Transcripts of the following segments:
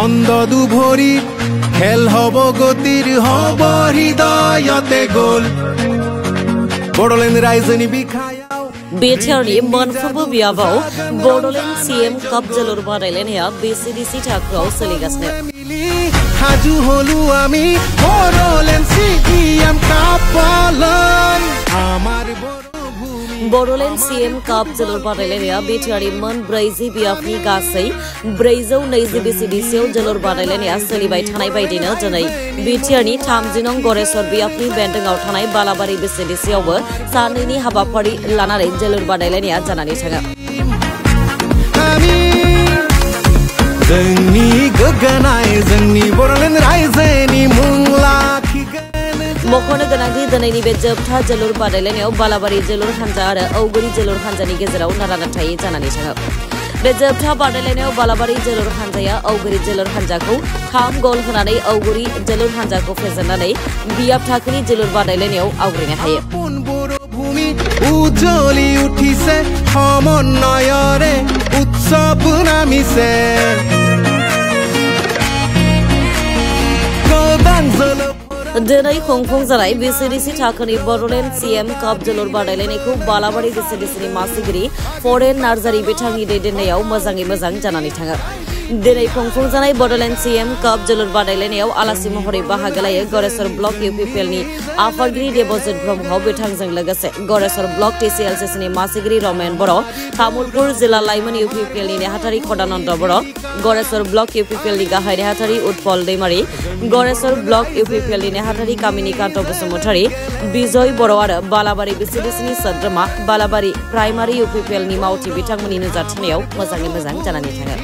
ছন্দ দুভরি খেল হব গতির হব হৃদয়তে গোল বড়লেন্ড রাইজনি बिखायाव बेथारनि मोनफ्रोमबो बियाबाव बड'लेण्ड सीएम काप जोलुर बादायलायनाया बीसीडीसी थाखोआव सोलिगासिनो हाजु हलु आमी बड'लेण्ड सीएम कापलाय आमार बड'लेण्ड सीएम काप जोलुर बादायलायनाया बिटिआरनि मोन 40 बियाबनि गासै 420 बीसीडीसीआव जोलुर बादायलायनाया सोलिबाय थानाय बायदिनो दिनै बिटिआरनि 30 नं गरेस्वर बियाबनि बेन्दोंआव थानाय बालाबारि बीसीडीसीआवबो सानैनि हाबाफारि लानानै जोलुर बादायलायनाया जानानै थाङो जोंनि गोग्गानाय जोंनि बड'लेण्ड रायजोनि मुं लाखिगोन मख'नो गोनांदि दिनैनि बे जोबथा जोलुर बादायलायनायाव बालाबारि जोलुर हानजा आरो औगुरि जोलुर हानजानि गेजेराव नारा-नाथायै जानानै थाङो बे जोबथा बादायलायनायाव बालाबारि जोलुर हानजाया औगुरि जोलुर हानजाखौ 3 गल होनानै औगुरि जोलुर हानजाखौ फेजेननानै बियाब थाखोनि जोलुर बादायलायनायाव आवग्रिनो हायो उज्जली उठिसे समन्वयरे उत्सव नामिसे दिनै खुंफुं जानाय बीसीडीसी थाखोनि बड'लेण्ड सीएम काप जोलुर बादायलायनायखौ बालाबारि बीसीडीसीनि मासिगिरि फरेन नार्जारि बिथांनि दैदेननायाव मोजाङै मोजां जानानै थाङो दिनै खुंफुं जानाय बड'लेण्ड सीएम काप जोलुर बादायलायनायाव आलासि महरै बाहागो लायो गरेस्वर ब्लक इउपिपिएलनि आफादगिरि देबजित ब्रह्म बिथांजों लोगोसे गरेस्वर ब्लक टिसिएलसिसिनि मासिगिरि रमेन बर' तामुलपुर जिल्ला लाइमोन इउपिपिएलनि नेहाथारि खदानन्द बर' गरेस्वर ब्लक इउपिपिएलनि गाहाय नेहाथारि उत्पल दैमारि गरेस्वर ब्लक इउपिपिएलनि नेहाथारि कामिनिकान्त बसुमतारी बिजय बर' आरो बालाबारि बीसीडीसीनि सोद्रोमा बालाबारि प्राइमारि इउपिपिएलनि मावथि बिथांमोननि नुजाथिनायाव मोजाङै मोजां जानानै थाङो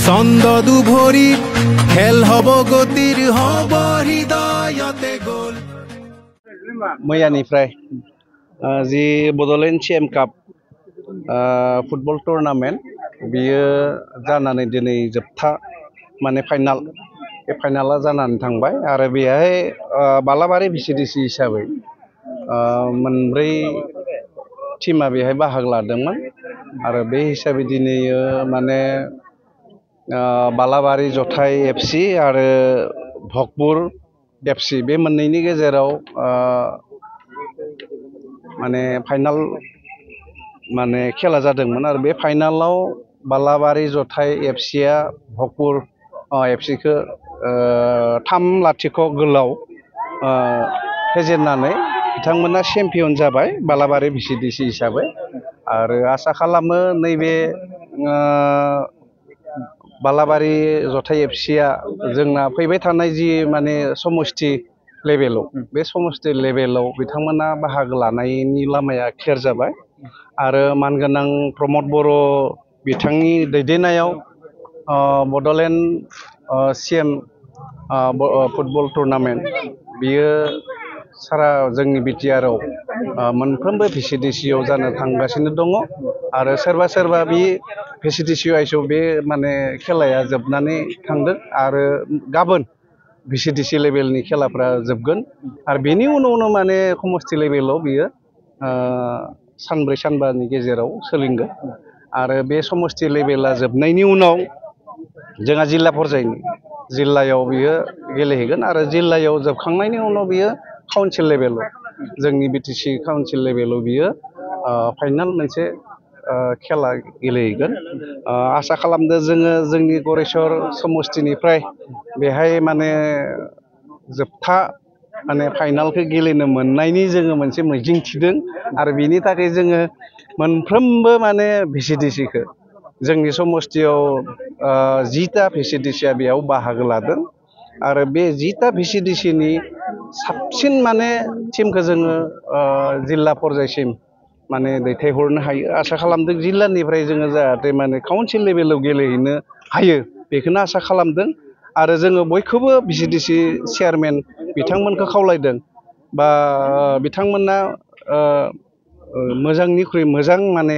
ছন্দ দুভরি খেল হব গতির হব হৃদয়তে গোল मैयानिफ्राय जि Bodoland CM cup football tournament बियो जानानै दिनै जोबथा माने फाइनाल बे फाइनाला जानानै थांबाय आरो बेहाय बालाबारि बीसीडीसी हिसाबै मोनब्रै टीमा बेहाय बाहागो लादोंमोन आरो बे हिसाबै दिनै माने बालाबारि जथाय एफसी आरो भकपुर एफसी बे मोननैनि गेजेराव माने फाइनाल माने खेला जादोंमोन आरो बे फाइनालाव बालाबारि जथाय एफसीआ भकपुर एफसीखौ 3-0 गोलाव फेजेननानै बिथांमोना चेम्पियन जाबाय बालाबारि बीसीडीसी हिसाबै आरो आसा खालामो नैबे बालाबारि जथाय एफसीआ जोंना फैबाय थानाय जि माने समष्टि लेभेलाव बे समष्टि लेभेलाव बिथांमोना बाहागो लानायनि लामाया क्लियार जाबाय आरो मानगोनां प्रमद बर' बिथांनि दैदेननायाव बड'लेण्ड सीएम फुटबल टुर्नामेन्ट बियो सारा जोंनि बिटिआरआव मोनफ्रोमबो बीसीडीसीआव जानो थांगासिनो दङ आरो सोरबा बे बीसीडीसीआव बे माने खेलाया जोबनानै थांदों आरो गाबोन बीसीडीसी लेभेलनि खेलाफ्रा जोबगोन आरो बेनि उनावनो माने समष्टि लेभेलाव बियो सानब्रै सानबानि गेजेराव सोलिगोन आरो बे समष्टि लेभेला जोबनायनि उनाव जोंहा जिल्ला पर्यायनि जिल्लायाव बियो गेलेहैगोन आरो जिल्लायाव जोबखांनायनि उनाव बियो काउन्सिल लेभेलाव जोंनि बिटिसि काउन्सिल लेभेलाव बियो फाइनाल मोनसे खेला गेलेहैगोन आसा खालामदों जोङो जोंनि गरेस्वर समष्टिनिफ्राय बेहाय माने जोबथा माने फाइनालखौ गेलेनो मोननायनि जोङो मोनसे मिजिं थिदों आरो बेनि थाखाय जोङो मोनफ्रोमबो माने बीसीडीसीखौ जोंनि समष्टियाव 10टा बीसीडीसीआ बेयाव बाहागो लादों आरो बे 10टा बीसीडीसीनि साबसिन माने टीमखौ जोङो जिल्ला पर्यायसिम माने दैथायहरनो हायो आसा खालामदों जिल्लानिफ्राय जोङो जाहाथे माने काउन्सिल लेभेलाव गेलेहैनो हायो बेखौनो आसा खालामदों आरो जोङो बयखौबो बीसीडीसी चेयारमेन बिथांमोनखौ खावलायदों बा बिथांमोना मोजांनिख्रुइ मोजां माने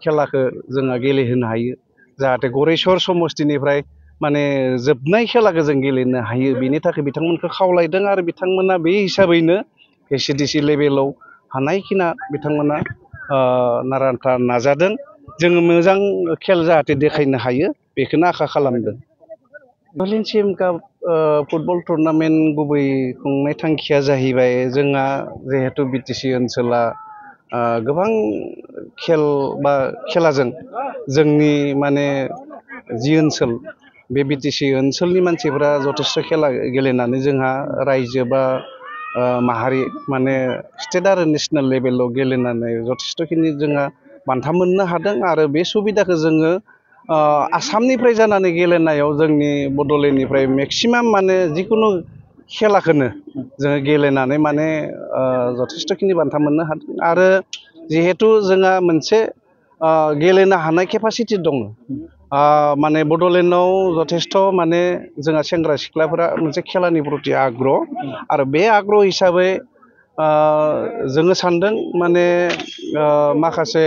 खेलाखौ जोङो गेलेहोनो हायो जाहाथे गरेस्वर समष्टिनिफ्राय माने जोबनाय खेलाखौ जों गेलेनो हायो बेनि थाखाय बिथांमोनखौ खावलायदों आरो बिथांमोना बे हिसाबैनो VCDC लेभेलाव हानायखिना बिथांमोना नारानाथा नाजादों जोङो मोजां खेल जाहाथे देखायनो हायो बेखौनो आखा खालामदों। बड'लेण्ड CM काप फुटबल टुर्नामेन्ट गुबै खुंनाय थांखिया जाहैबाय जोंहा जिहेतु BTC ओनसोला गोबां खेल बा खेलाजों जोंनि माने जि ओनसोल बे BTC ओनसोलनि मानसिफोरा जथेस्थ' खेला गेलेनानै जोंहा रायजो बा माहारि माने स्टेट आरो नेसनेल लेभेलाव गेलेनानै जथेस्थ'खिनि जोंहा बान्था मोननो हादों आरो बे सुबिदाखौ जोङो आसामनिफ्राय जानानै गेलेनायाव जोंनि बड'लेण्डनिफ्राय मेक्सिमाम माने जिकुनु खेलाखौनो जोङो गेलेनानै माने जथेस्थ'खिनि बान्था मोननो हादों आरो जिहेतु जोंहा मोनसे गेलेनो हानाय केपासिटि दङ माने बड'लेण्डआव जथेस्थ' माने जोंहा सेंग्रा सिख्लाफोरा मोनसे खेलानि प्रति आग्रह आरो बे आग्रह हिसाबै जोङो सानदों माने माखासे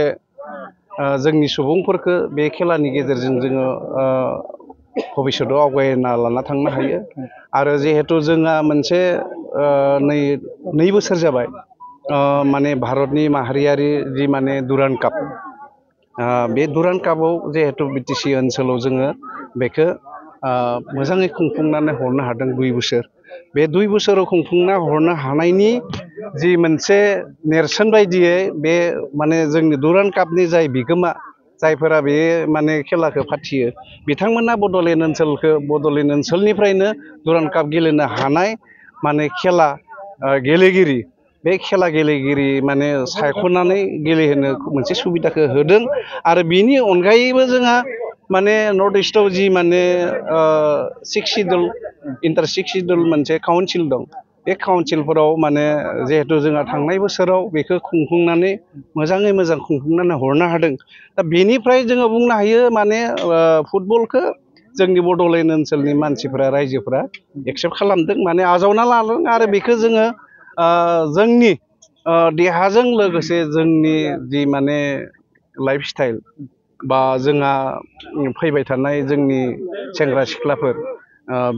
जोंनि सुबुंफोरखौ बे खेलानि गेजेरजों जोङो भबिष्यतआव आवगायना लाना थांनो हायो आरो जिहेतु जोंहा मोनसे 2 बोसोर जाबाय माने भारतनि माहारियारि जि माने दुरान्ड काप बे दुरान्ड कापआव जिहेतु BTC ओनसोलाव जोङो बेखौ मोजाङै खुंफुंनानै हरनो हादों 2 बोसोर बे 2 बोसोराव खुंफुंना हरनो हानायनि जि मोनसे नेरसोन बायदियै बे माने जोंनि दुरान्ड कापनि जाय बिगोमा जायफोरा बे माने खेलाखौ फाथियो बिथांमोना बड'लेण्ड ओनसोलनिफ्रायनो दुरान्ड काप गेलेनो हानाय माने खेला गेलेगिरि बे खेला गेलेगिरि माने सायख'नानै गेलेहोनो मोनसे सुबिदाखौ होदों आरो बिनि अनगायैबो जोंहा माने नर्थ इस्टआव जि माने 6 सिडुल इन्टार 6 सिडुल मोनसे काउन्सिल दं बे काउन्सिलफोराव माने जिहेतु जोंहा थांनाय बोसोराव बेखौ खुंफुंनानै मोजाङै मोजां खुंफुंनानै हरनो हादों दा बेनिफ्राय जोङो बुंनो हायो माने फुटबलखौ जोंनि बड'लेण्ड ओनसोलनि मानसिफोरा रायजोफोरा एक्सेप्ट खालामदों माने आजावना लादों आरो बेखौ जोङो जोंनि देहाजों लोगोसे जोंनि जि माने लाइफ स्टाइल बा जोंहा फैबाय थानाय जोंनि सेंग्रा सिख्लाफोर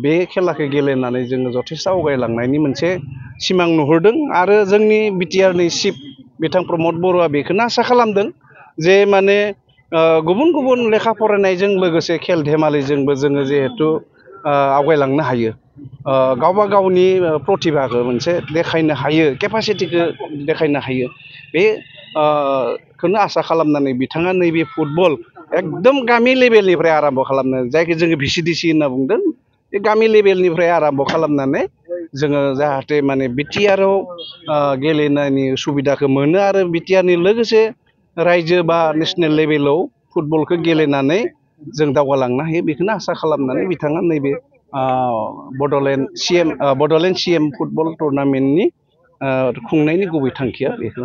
बे खेलाखौ गेलेनानै जोङो जथेस्थ' आवगायलांनायनि मोनसे सिमां नुहुरदों आरो जोंनि बिटिआरनि चिफ बिथां प्रमद बर'आ बेखौनो आसा खालामदों जे माने गुबुन गुबुन लेखा फरायनायजों लोगोसे खेल धेमालिजोंबो जोङो जिहेतु आवगायलांनो हायो गावबा गावनि प्रतिभाखौ मोनसे देखायनो हायो केपासिटिखौ देखायनो हायो बेखौनो आसा खालामनानै बिथाङा नैबे फुटबल एकदम गामि लेभेलनिफ्राय आराम्भ खालामनो जायखौ जोङो VCDC होनना बुंदों बे गामि लेभेलनिफ्राय आराम्भ खालामनानै जोङो जाहाथे माने बिटिआरआव गेलेनायनि सुबिदाखौ मोनो आरो बिटिआरनि लोगोसे रायजो बा नेसनेल लेभेलाव फुटबलखौ गेलेनानै जों दावगालांनो हायो बेखौनो आसा खालामनानै बिथाङा नैबे बड'लेण्ड CM फुटबल टुर्नामेन्टनि खुंनायनि गुबै थांखिया बेखौ